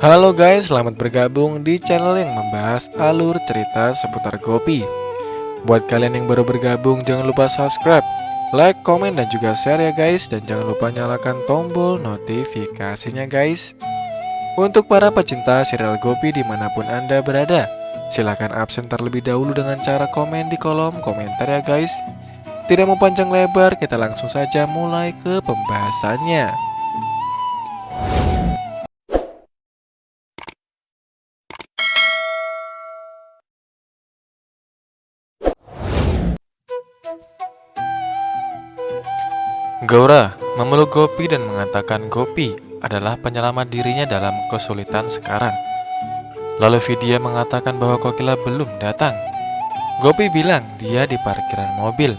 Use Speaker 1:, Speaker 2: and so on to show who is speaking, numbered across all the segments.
Speaker 1: Halo guys, selamat bergabung di channel yang membahas alur cerita seputar Gopi. Buat kalian yang baru bergabung, jangan lupa subscribe, like, komen, dan juga share ya guys. Dan jangan lupa nyalakan tombol notifikasinya guys. Untuk para pecinta serial Gopi dimanapun Anda berada, silahkan absen terlebih dahulu dengan cara komen di kolom komentar ya guys. Tidak mau panjang lebar, kita langsung saja mulai ke pembahasannya. Gaura memeluk Gopi dan mengatakan Gopi adalah penyelamat dirinya dalam kesulitan sekarang. Lalu Vidya mengatakan bahwa Kokila belum datang. Gopi bilang dia di parkiran mobil.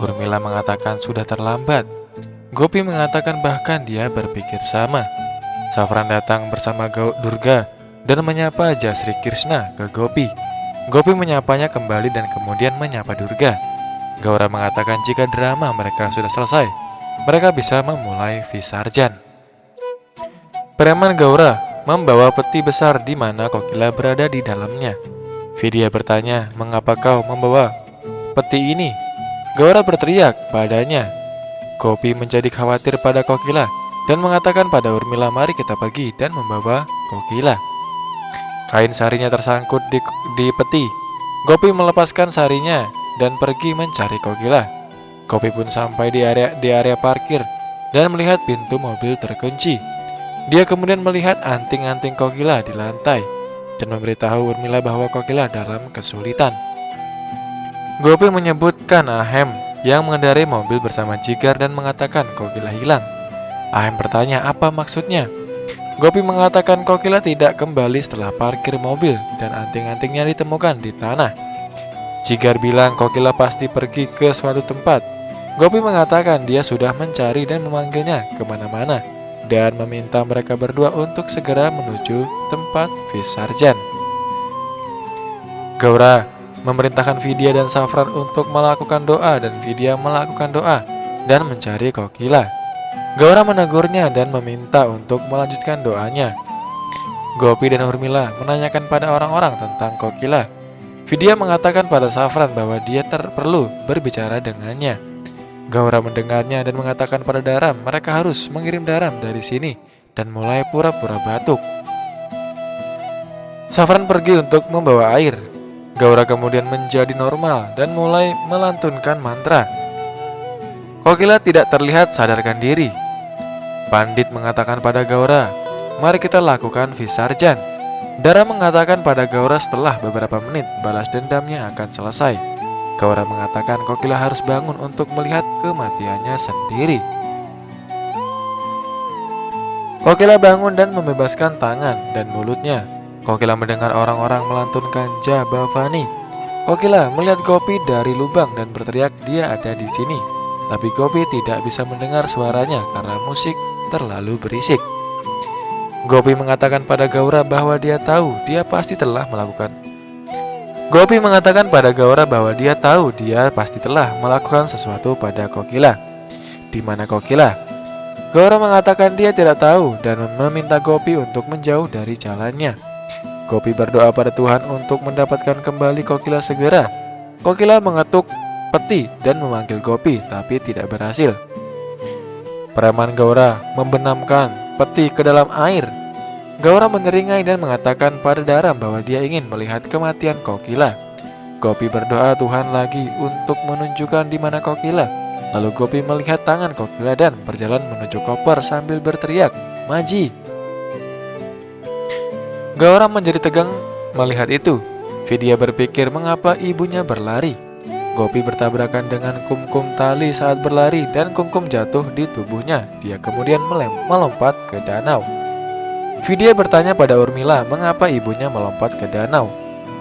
Speaker 1: Urmila mengatakan sudah terlambat. Gopi mengatakan bahkan dia berpikir sama. Safran datang bersama Durga dan menyapa Jasri Krishna ke Gopi. Gopi menyapanya kembali dan kemudian menyapa Durga. Gaura mengatakan jika drama mereka sudah selesai, mereka bisa memulai Visarjan. Preman Gaura membawa peti besar di mana Kokila berada di dalamnya. Vidya bertanya, "Mengapa kau membawa peti ini?" Gaura berteriak padanya. Gopi menjadi khawatir pada Kokila dan mengatakan pada Urmila, "Mari kita pergi dan membawa Kokila." Kain sarinya tersangkut di peti. Gopi melepaskan sarinya dan pergi mencari Kokila. Gopi pun sampai di area parkir dan melihat pintu mobil terkunci. Dia kemudian melihat anting-anting Kokila di lantai dan memberitahu Urmila bahwa Kokila dalam kesulitan. Gopi menyebutkan Ahem yang mengendarai mobil bersama Jigar dan mengatakan Kokila hilang. Ahem bertanya apa maksudnya. Gopi mengatakan Kokila tidak kembali setelah parkir mobil dan anting-antingnya ditemukan di tanah. Jigar bilang Kokila pasti pergi ke suatu tempat. Gopi mengatakan dia sudah mencari dan memanggilnya kemana-mana dan meminta mereka berdua untuk segera menuju tempat Visarjan. Gaura memerintahkan Vidya dan Safran untuk melakukan doa dan Vidya melakukan doa dan mencari Kokila. Gaura menegurnya dan meminta untuk melanjutkan doanya. Gopi dan Urmila menanyakan pada orang-orang tentang Kokila. Vidya mengatakan pada Safran bahwa dia perlu berbicara dengannya. Gaura mendengarnya dan mengatakan pada Daram mereka harus mengirim Daram dari sini dan mulai pura-pura batuk. Safran pergi untuk membawa air. Gaura kemudian menjadi normal dan mulai melantunkan mantra. Kokila tidak terlihat sadarkan diri. Pandit mengatakan pada Gaura, "Mari kita lakukan Visarjan." Daram mengatakan pada Gaura setelah beberapa menit balas dendamnya akan selesai. Gaura mengatakan Kokila harus bangun untuk melihat kematiannya sendiri. Kokila bangun dan membebaskan tangan dan mulutnya. Kokila mendengar orang-orang melantunkan Jabavani. Kokila melihat Gopi dari lubang dan berteriak dia ada di sini. Tapi Gopi tidak bisa mendengar suaranya karena musik terlalu berisik. Gopi mengatakan pada Gaura bahwa dia tahu dia pasti telah melakukan sesuatu pada Kokila. Di mana Kokila? Gaura mengatakan dia tidak tahu dan meminta Gopi untuk menjauh dari jalannya. Gopi berdoa pada Tuhan untuk mendapatkan kembali Kokila segera. Kokila mengetuk peti dan memanggil Gopi tapi tidak berhasil. Preman Gaura membenamkan peti ke dalam air. Gaura menyeringai dan mengatakan pada Daram bahwa dia ingin melihat kematian Kokila. Gopi berdoa Tuhan lagi untuk menunjukkan di mana Kokila. Lalu Gopi melihat tangan Kokila dan berjalan menuju koper sambil berteriak, "Maji!" Gaura menjadi tegang melihat itu. Vidya berpikir mengapa ibunya berlari. Gopi bertabrakan dengan kumkum tali saat berlari dan kumkum jatuh di tubuhnya. Dia kemudian melompat ke danau. Vidya bertanya pada Urmila mengapa ibunya melompat ke danau.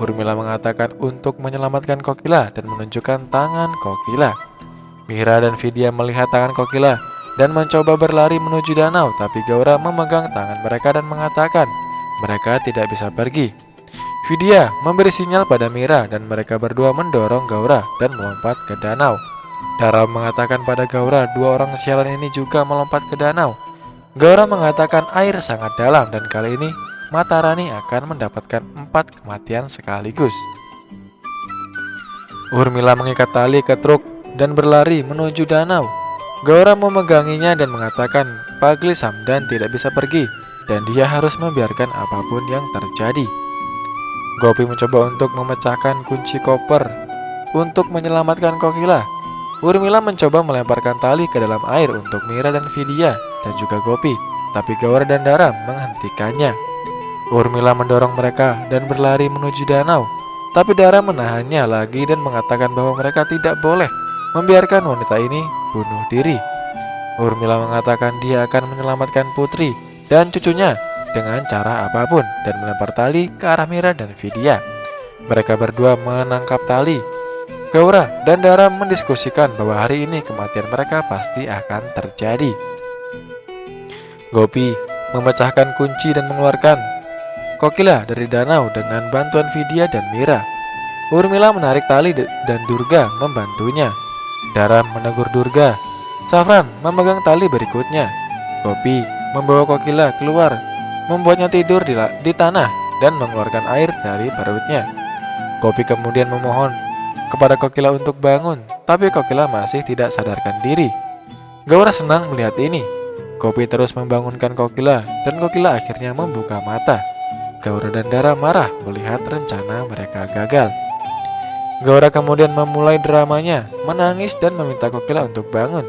Speaker 1: Urmila mengatakan untuk menyelamatkan Kokila dan menunjukkan tangan Kokila. Mira dan Vidya melihat tangan Kokila dan mencoba berlari menuju danau, tapi Gaura memegang tangan mereka dan mengatakan mereka tidak bisa pergi. Vidya memberi sinyal pada Mira dan mereka berdua mendorong Gaura dan melompat ke danau. Daram mengatakan pada Gaura dua orang sialan ini juga melompat ke danau. Gaura mengatakan air sangat dalam dan kali ini Matarani akan mendapatkan 4 kematian sekaligus. Urmila mengikat tali ke truk dan berlari menuju danau. Gaura memeganginya dan mengatakan Pagli Samdan tidak bisa pergi dan dia harus membiarkan apapun yang terjadi. Gopi mencoba untuk memecahkan kunci koper untuk menyelamatkan Kokila. Urmila mencoba melemparkan tali ke dalam air untuk Mira dan Vidya dan juga Gopi, tapi Gaura dan Dara menghentikannya. Urmila mendorong mereka dan berlari menuju danau, tapi Dara menahannya lagi dan mengatakan bahwa mereka tidak boleh membiarkan wanita ini bunuh diri. Urmila mengatakan dia akan menyelamatkan putri dan cucunya dengan cara apapun dan melempar tali ke arah Mira dan Vidya. Mereka berdua menangkap tali. Gaura dan Dara mendiskusikan bahwa hari ini kematian mereka pasti akan terjadi. Gopi memecahkan kunci dan mengeluarkan Kokila dari danau dengan bantuan Vidya dan Mira. Urmila menarik tali dan Durga membantunya. Dara menegur Durga. Safran memegang tali berikutnya. Gopi membawa Kokila keluar, membuatnya tidur di tanah dan mengeluarkan air dari perutnya. Gopi kemudian memohon kepada Kokila untuk bangun, tapi Kokila masih tidak sadarkan diri. Gaura senang melihat ini. Gopi terus membangunkan Kokila dan Kokila akhirnya membuka mata. Gaura dan Dara marah melihat rencana mereka gagal. Gaura kemudian memulai dramanya, menangis dan meminta Kokila untuk bangun.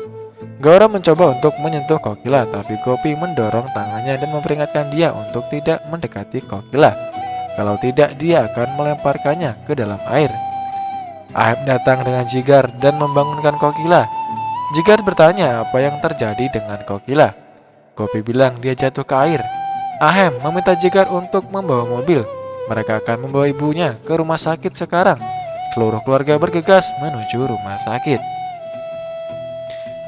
Speaker 1: Gaura mencoba untuk menyentuh Kokila, tapi Gopi mendorong tangannya dan memperingatkan dia untuk tidak mendekati Kokila. Kalau tidak, dia akan melemparkannya ke dalam air. Ahem datang dengan Jigar dan membangunkan Kokila. Jigar bertanya apa yang terjadi dengan Kokila. Gopi bilang dia jatuh ke air. Ahem meminta Jigar untuk membawa mobil. Mereka akan membawa ibunya ke rumah sakit sekarang. Seluruh keluarga bergegas menuju rumah sakit.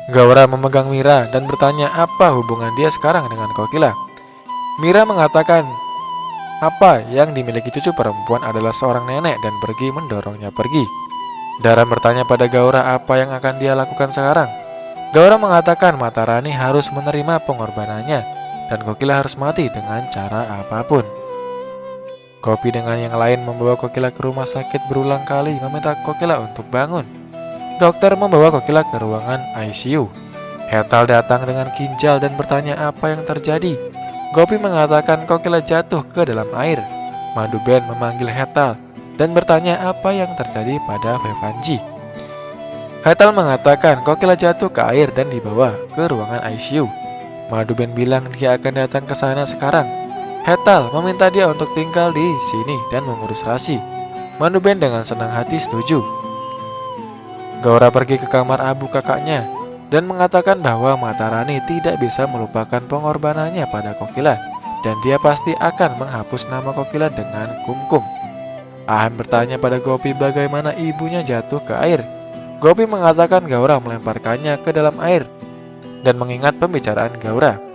Speaker 1: Gaura memegang Mira dan bertanya apa hubungan dia sekarang dengan Kokila. Mira mengatakan apa yang dimiliki cucu perempuan adalah seorang nenek dan pergi mendorongnya pergi. Dara bertanya pada Gaura apa yang akan dia lakukan sekarang. Gaura mengatakan Matarani harus menerima pengorbanannya dan Kokila harus mati dengan cara apapun. Gopi dengan yang lain membawa Kokila ke rumah sakit berulang kali meminta Kokila untuk bangun. Dokter membawa Kokila ke ruangan ICU. Hetal datang dengan ginjal dan bertanya apa yang terjadi. Gopi mengatakan Kokila jatuh ke dalam air. Madhuben memanggil Hetal dan bertanya apa yang terjadi pada Vevanji. Hetal mengatakan Kokila jatuh ke air dan dibawa ke ruangan ICU. Madhuben bilang dia akan datang ke sana sekarang. Hetal meminta dia untuk tinggal di sini dan mengurus Rasi. Madhuben dengan senang hati setuju. Gaura pergi ke kamar Abu kakaknya dan mengatakan bahwa Matarani tidak bisa melupakan pengorbanannya pada Kokila dan dia pasti akan menghapus nama Kokila dengan kumkum. Ahem bertanya pada Gopi bagaimana ibunya jatuh ke air. Gopi mengatakan Gaura melemparkannya ke dalam air dan mengingat pembicaraan Gaura.